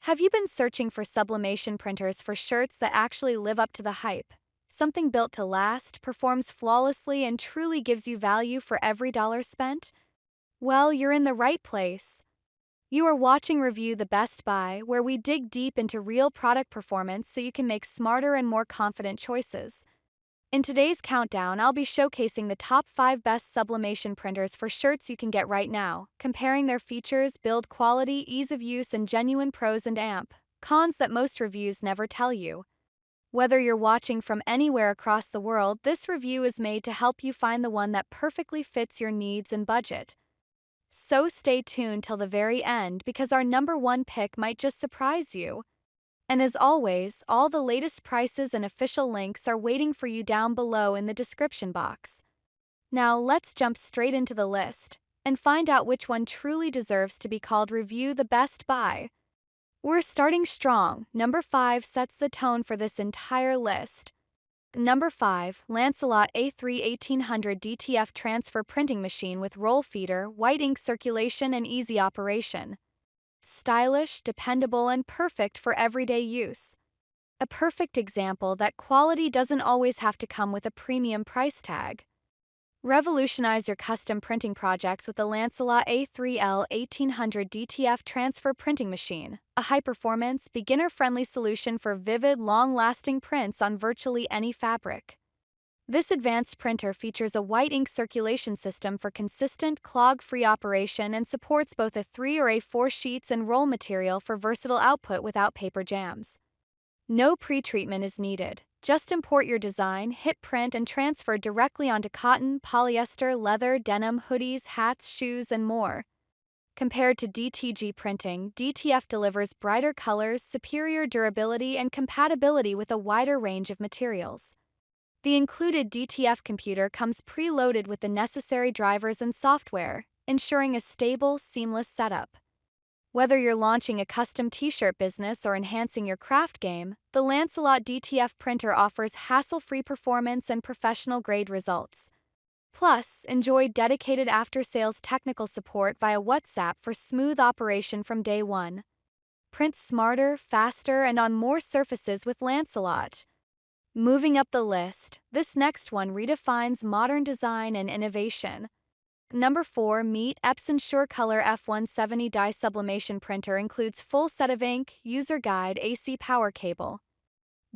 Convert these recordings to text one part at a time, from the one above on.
Have you been searching for sublimation printers for shirts that actually live up to the hype? Something built to last, performs flawlessly, and truly gives you value for every dollar spent? Well, you're in the right place. You are watching Review the Best Buy, where we dig deep into real product performance so you can make smarter and more confident choices. In today's countdown, I'll be showcasing the top 5 best sublimation printers for shirts you can get right now, comparing their features, build quality, ease of use, and genuine pros and cons that most reviews never tell you. Whether you're watching from anywhere across the world, this review is made to help you find the one that perfectly fits your needs and budget. So stay tuned till the very end because our number one pick might just surprise you. And as always, all the latest prices and official links are waiting for you down below in the description box. Now let's jump straight into the list and find out which one truly deserves to be called Review the Best Buy. We're starting strong. Number 5 sets the tone for this entire list. Number 5, Lancelot A3 1800 DTF Transfer Printing Machine with roll feeder, white ink circulation, and easy operation. Stylish, dependable, and perfect for everyday use. A perfect example that quality doesn't always have to come with a premium price tag. Revolutionize your custom printing projects with the Lancelot A3L 1800 DTF Transfer Printing Machine, a high-performance, beginner-friendly solution for vivid, long-lasting prints on virtually any fabric. This advanced printer features a white ink circulation system for consistent, clog-free operation and supports both a 3 or A4 sheets and roll material for versatile output without paper jams. No pre-treatment is needed. Just import your design, hit print, and transfer directly onto cotton, polyester, leather, denim, hoodies, hats, shoes, and more. Compared to DTG printing, DTF delivers brighter colors, superior durability, and compatibility with a wider range of materials. The included DTF computer comes preloaded with the necessary drivers and software, ensuring a stable, seamless setup. Whether you're launching a custom t-shirt business or enhancing your craft game, the Lancelot DTF printer offers hassle-free performance and professional-grade results. Plus, enjoy dedicated after-sales technical support via WhatsApp for smooth operation from day one. Print smarter, faster, and on more surfaces with Lancelot. Moving up the list, this next one redefines modern design and innovation. Number 4, meet Epson SureColor F170 Dye-Sublimation Printer includes full set of ink, user guide, AC power cable.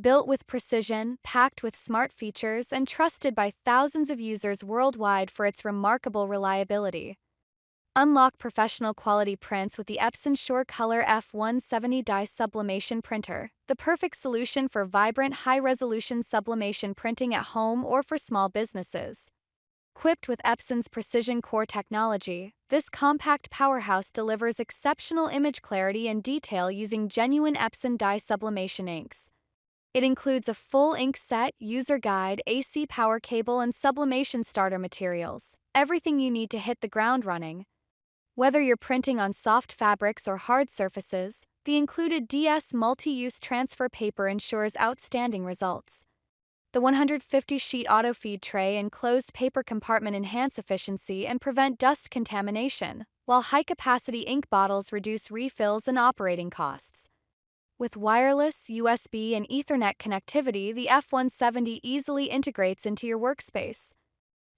Built with precision, packed with smart features, and trusted by thousands of users worldwide for its remarkable reliability. Unlock professional quality prints with the Epson SureColor F170 Dye-Sublimation Printer, the perfect solution for vibrant, high-resolution sublimation printing at home or for small businesses. Equipped with Epson's Precision Core technology, this compact powerhouse delivers exceptional image clarity and detail using genuine Epson dye sublimation inks. It includes a full ink set, user guide, AC power cable, and sublimation starter materials, everything you need to hit the ground running. Whether you're printing on soft fabrics or hard surfaces, the included DS multi-use transfer paper ensures outstanding results. The 150-sheet auto-feed tray and closed paper compartment enhance efficiency and prevent dust contamination, while high-capacity ink bottles reduce refills and operating costs. With wireless, USB, and Ethernet connectivity, the F170 easily integrates into your workspace.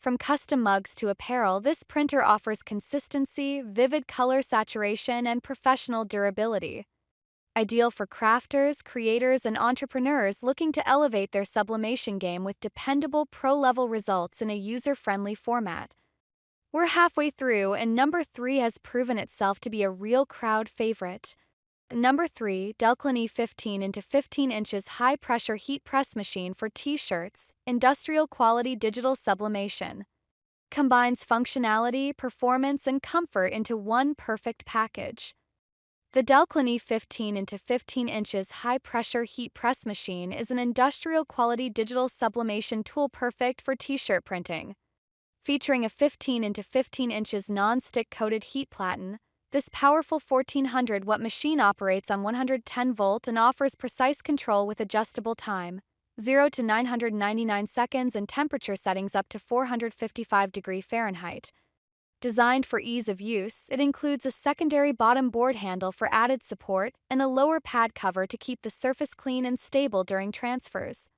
From custom mugs to apparel, this printer offers consistency, vivid color saturation, and professional durability. Ideal for crafters, creators, and entrepreneurs looking to elevate their sublimation game with dependable pro-level results in a user-friendly format. We're halfway through, and number 3 has proven itself to be a real crowd favorite. Number 3, Delkin E15 into 15 inches high-pressure heat press machine for t-shirts, industrial-quality digital sublimation. Combines functionality, performance, and comfort into one perfect package. The Delkin E15 into 15 inches high-pressure heat press machine is an industrial-quality digital sublimation tool perfect for t-shirt printing. Featuring a 15 into 15 inches non-stick coated heat platen, this powerful 1400-watt machine operates on 110 volt and offers precise control with adjustable time, 0 to 999 seconds, and temperature settings up to 455 degrees Fahrenheit. Designed for ease of use, it includes a secondary bottom board handle for added support and a lower pad cover to keep the surface clean and stable during transfers.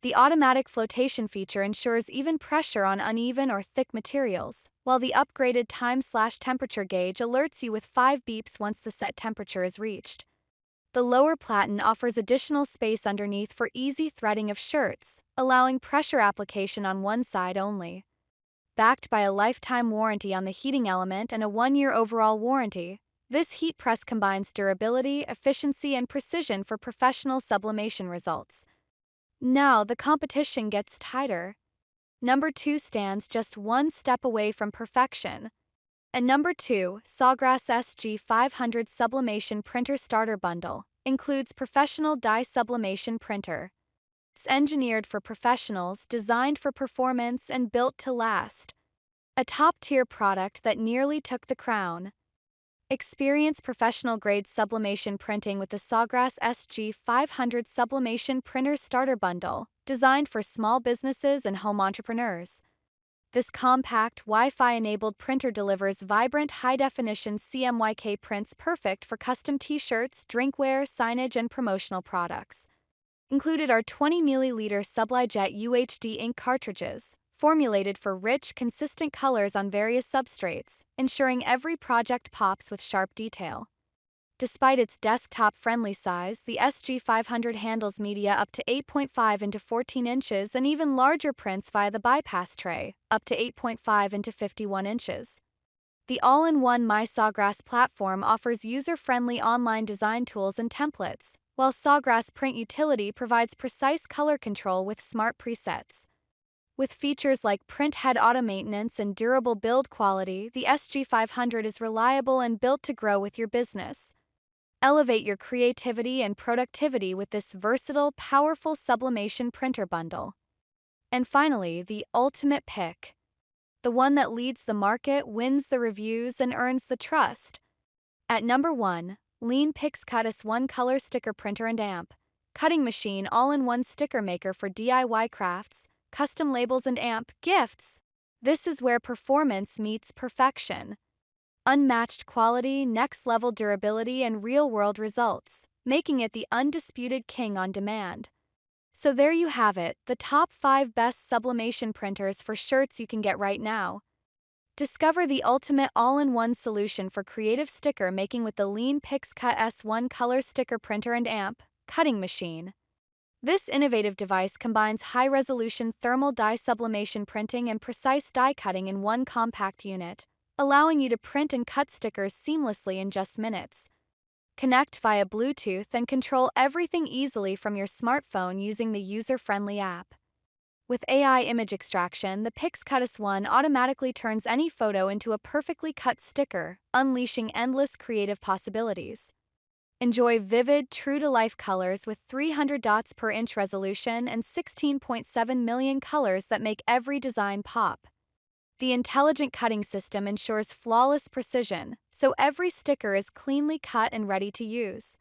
The automatic flotation feature ensures even pressure on uneven or thick materials, while the upgraded time/temperature gauge alerts you with 5 beeps once the set temperature is reached. The lower platen offers additional space underneath for easy threading of shirts, allowing pressure application on one side only. Backed by a lifetime warranty on the heating element and a 1-year overall warranty, this heat press combines durability, efficiency, and precision for professional sublimation results. Now, the competition gets tighter. Number 2 stands just one step away from perfection. And number 2, Sawgrass SG500 Sublimation Printer Starter Bundle, includes professional dye-sublimation printer. It's engineered for professionals, designed for performance, and built to last. A top-tier product that nearly took the crown. Experience professional-grade sublimation printing with the Sawgrass SG500 Sublimation Printer Starter Bundle, designed for small businesses and home entrepreneurs. This compact, Wi-Fi-enabled printer delivers vibrant, high-definition CMYK prints perfect for custom t-shirts, drinkware, signage, and promotional products. Included are 20 ml SubliJet UHD ink cartridges, formulated for rich, consistent colors on various substrates, ensuring every project pops with sharp detail. Despite its desktop-friendly size, the SG500 handles media up to 8.5 into 14 inches and even larger prints via the bypass tray, up to 8.5 into 51 inches. The all-in-one My Sawgrass platform offers user-friendly online design tools and templates, while Sawgrass Print Utility provides precise color control with smart presets. With features like print head auto maintenance and durable build quality, the SG500 is reliable and built to grow with your business. Elevate your creativity and productivity with this versatile, powerful sublimation printer bundle. And finally, the ultimate pick. The one that leads the market, wins the reviews, and earns the trust. At number 1, Liene PixCut S1 Color Sticker Printer and Amp. Cutting machine all-in-one sticker maker for DIY crafts, custom labels, and amp gifts. This is where performance meets perfection. Unmatched quality, next-level durability, and real-world results, making it the undisputed king on demand. So there you have it, the top 5 best sublimation printers for shirts you can get right now. Discover the ultimate all-in-one solution for creative sticker making with the Liene PixCut S1 Color Sticker Printer and Amp cutting machine. This innovative device combines high-resolution thermal dye sublimation printing and precise die cutting in one compact unit, allowing you to print and cut stickers seamlessly in just minutes. Connect via Bluetooth and control everything easily from your smartphone using the user-friendly app. With AI image extraction, the PixCut S1 automatically turns any photo into a perfectly cut sticker, unleashing endless creative possibilities. Enjoy vivid, true-to-life colors with 300 dots per inch resolution and 16.7 million colors that make every design pop. The intelligent cutting system ensures flawless precision, so every sticker is cleanly cut and ready to use.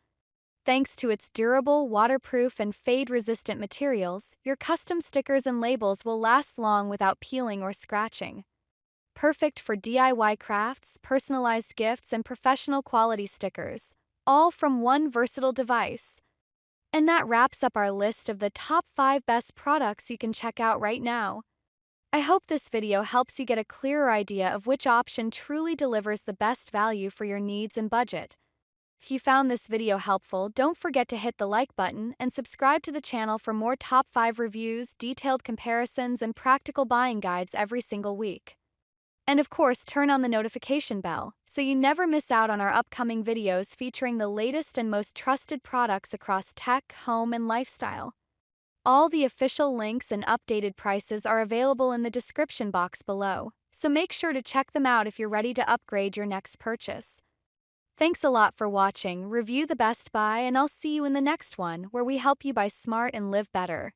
Thanks to its durable, waterproof, and fade-resistant materials, your custom stickers and labels will last long without peeling or scratching. Perfect for DIY crafts, personalized gifts, and professional quality stickers, all from one versatile device. And that wraps up our list of the top 5 best products you can check out right now. I hope this video helps you get a clearer idea of which option truly delivers the best value for your needs and budget. If you found this video helpful, don't forget to hit the like button and subscribe to the channel for more top 5 reviews, detailed comparisons, and practical buying guides every single week. And of course, turn on the notification bell so you never miss out on our upcoming videos featuring the latest and most trusted products across tech, home, and lifestyle. All the official links and updated prices are available in the description box below, so make sure to check them out if you're ready to upgrade your next purchase. Thanks a lot for watching, review the best buy, and I'll see you in the next one where we help you buy smart and live better.